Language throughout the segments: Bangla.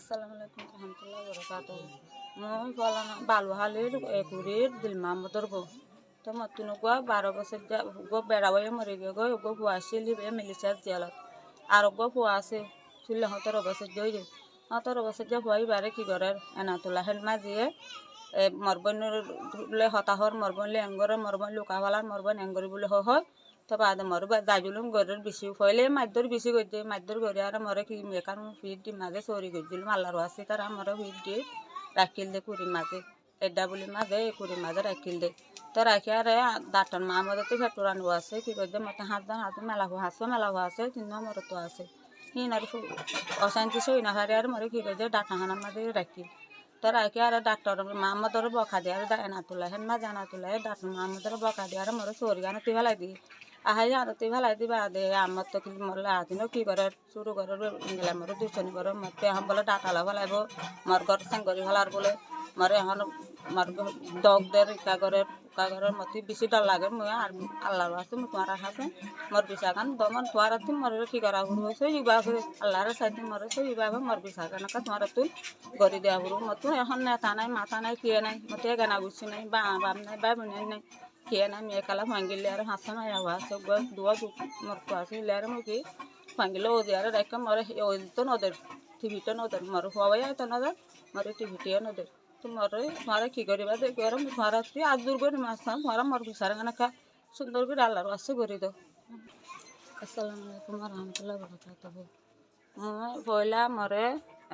আসসালামু আলাইকুম রহমতুল্লাহ বরকাতুহ। মই ফলানা বালুহালির একুরির দিল মাহমুদর বউ। তো মতুন গোয়া 12 বছর গো বেড়াওয়ে মরে গে গো গো ফুয়াশিলি বে মিলিশিয়ার জেলত আর গো ফুয়াশে চুল্লে 17 বছর জইরে 17 বছর যে ফুয়াই বারে কি করে এনাতুল্লাহ হেল মাজিয়ে মরবনলে হতাহর মরবনলে এঙ্গরে মরবন লুকাওয়ালার মরবন এঙ্গরি বলে হয় তো বাদে মরব যাইজুলুম গরের বেশি ফইলে মাদ্দর বেশি গজে মাদ্দর গরে আর মরে কি মেকান ফিট দি মাঝে সরি গজুলুম আল্লাহর আছে তার আমার ফিট দিয়ে রাখিল দে কুড়ি মাঝে এডা বলি মাঝে কুড়ি মাঝে রাখিল দে তো রাখি আর দাঁটন মা আমাদের তো ভেটরানো আছে কি করছে মতো হাত মেলা আছে 3 নম্বর তো আছে হিনার অশান্তি সই না হারে আর মরে কি করছে ডাটাহানার মাঝে রাখিল তো রাখি আর ডাক্তার মাহমুদর বকা দিয়ে আর এনাতুল্লাহ হেন মা জানাতুল্লাহ ডাক্তার মাহমুদর বকা দিয়ে আর মরে সরি গান তুই ফেলাই দি আহাই আনতে ফেলাই দিবা দে আমার তো কিন্তু মরলে আদিনও কি করে শুরু করে গেলে মরে দুশনি করে মরতে এখন বলে ডাটালা ফেলাইব মর ঘর সেঙ্গরি ফেলার বলে মরে এখন মর দগ দের কাগরের মতো বেশি ডর লাগে মই আর আল্লাহর আছে মই তোমার আছে মর বিশা গান দমন তোমার মরে কি করা হুড় হয়েছে ইবা আল্লাহর সাইড মরে ইবা মর বিশা গানকা তোমার তুই গড়ি দেওয়া হুড় মতো এখন নেতা নাই মাথা নাই কিয়ে নাই মতো গানা গুছি নাই বাপ নাই বাই বোনাই নাই কিয়ে নাই মেয়ে কালা ভাঙ্গিলে আর হাসা নাই আছে দুয়া মরতো আছে আর মুখি ভাঙ্গিলে ও দিয়ে আর রেখে মরে ওই তো নদের টিভিটা নদের মরে হওয়াই তো নদের মরে টিভিটিও নদের তোমারে তোমারা কি করিবা দেখি আর তোমারা তুই আজ দূর করে মাছ তোমারা মর বিচার গানকা সুন্দর করে আল্লাহর আছে করে দাও। আসসালামু আলাইকুম রহমতুল্লাহ বরকাতুহ। পয়লা মরে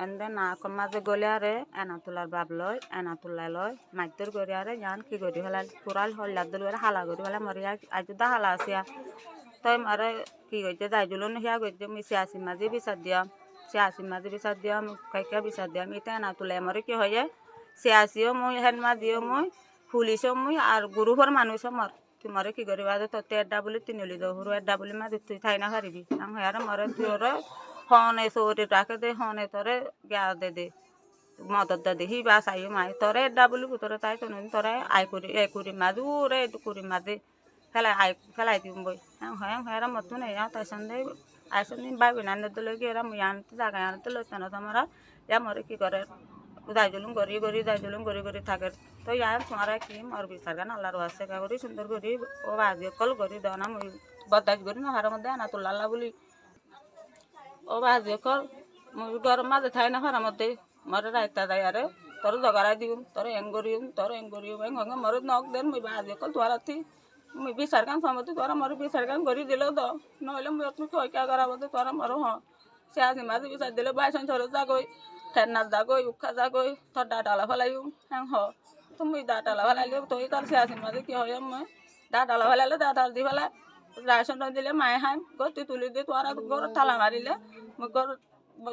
এনে নাকর মাঝে গলে আরে এনাতুলার বাপ লয় এনাতুল্লাহ লয় মাইতর গড়ি আরে জান কি করি হলাল কুড়াল হল্লার দল হালা করি হলে মরে আজুদা হালা আসিয়া তাই মারে কি করছে যাইজুলো হিয়া করছে মুই 86 মাঝে বিচার দিয়াম 86 মাঝে বিচার দিয়াম কাইকা বিচার দিয়াম এটা এনাতুল্লাহ মরে কি হয়ে 86ও মুই হেন মাঝিও মুই পুলিশও মুই আর গুরুভর মানুষও মর তুই মরে কি করিবা তোতে এডা বলে তিনলি দো হুরু এডা বলে মাঝে তুই থাই না পারিবি আমি আর মরে তুই ওরে হনে চৌরি রাখে দে হনে তোরে গা দে মদত দে হি বা চাইও মাই তোরে এডা বলি তোরে তাই তো তোরে আই করি এ করি মাঝে রে কুড়ি মাঝে ফেলাই দিম বই হ্যাঁ হ্যাঁ মতো নেই তাই সন্ধে আইসন দিন বাই বিনা দিলে কি এরা মুই আনতে জায়গায় আনতে লইতে না তোমরা ইয়া মরে কি করে যাইজলুম গড়ি যাইজলুম গড়ি থাকে তো ইয়ার তোমারা কি মর বিচার গান আল্লাহর আছে করি সুন্দর করি ও বাজি কল করি দাও না মুই বদাজ করি না হার মধ্যে আনা তুল্লাহ বলি ও বাজি কল মুই গরম মাঝে থাই না হার মধ্যে মরে রাইতা যায় আরে তোর জগারাই দিম তোর এঙ্গরিম হঙ্গে মরে নখ দেন মুই বাজি কল তোমার মুই বিচার গান সমতে তোরা মরে বিচার গান করি দিলেও দ নহলে মুই তুমি কই কা করা বলতে তোরা মরো হ সে আসি মাঝে বিচার দিলে বাইসন সরে যাগই ঠেন্নার যাগই উখা যাগই তোর ডাটালা ফেলাইম হ্যাঁ হ তুমি ডাটালা ফেলাইলে তুই তার সে আসি মাঝে কি হয় মই ডাটালা ফেলাইলে ডাটাল দি ফেলা রাইসন দিলে মায়ে হাইম গতি তুলি দিয়ে তোরা গর ঠালা মারিলে মুই গর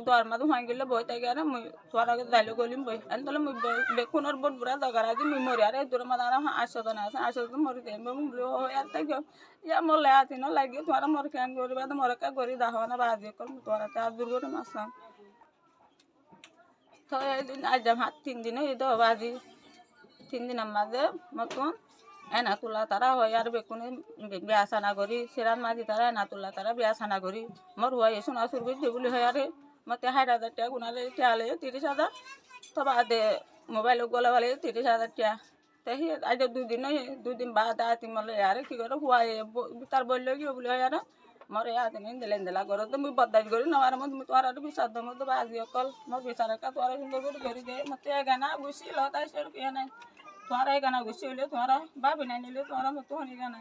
দর মাঝে ভাঙিলে বই তাই গেলে মুই তোরা যাইলে গলিম বই এন তাহলে মুই বেকুনের বোট বুড়া জগারা দি মুই মরি আরে দূর মাঝে আর 800 আছে 800 মরি দেব মুই হয় আর তাই ইয়া মলে আতি না লাগি তোরা মর কেন করিবা তো মর কা করি দাহ না বাজি কর তোরা তে আর দূর করে মাসাম তো এদিন আজ হাত 3 দিন হই তো বাজি 3 দিনের মাঝে মতন এনা তুলা তারা হয় আর বেকুনে বিয়া সানা করি সিরান মাঝি তারা এনা তুলা তারা বিয়া সানা করি মর হয় সোনা সুরবি বলি হয় আরে মতে 60,000 টাকা গুনালে টিয়ালে 30,000 তো বাদে মোবাইল গলা বলে 30,000 টাকা তাই আজ 2 দিন বাদ আতি মলে আরে কি করে হুয়া তার বললো কি বলি হয় আর মরে আদিন দিলা করে তো মুই বদাজ করি না আর মত তোর আর বিচার দম তো বাজি অকল মোর বিচার কা তোর সুন্দর করে দে মতে গানা গুছি লতাই সর কি নাই তোরা গানা গুছি হইলে তোরা বাবি নাই নিলে তোরা মতো হনি গানা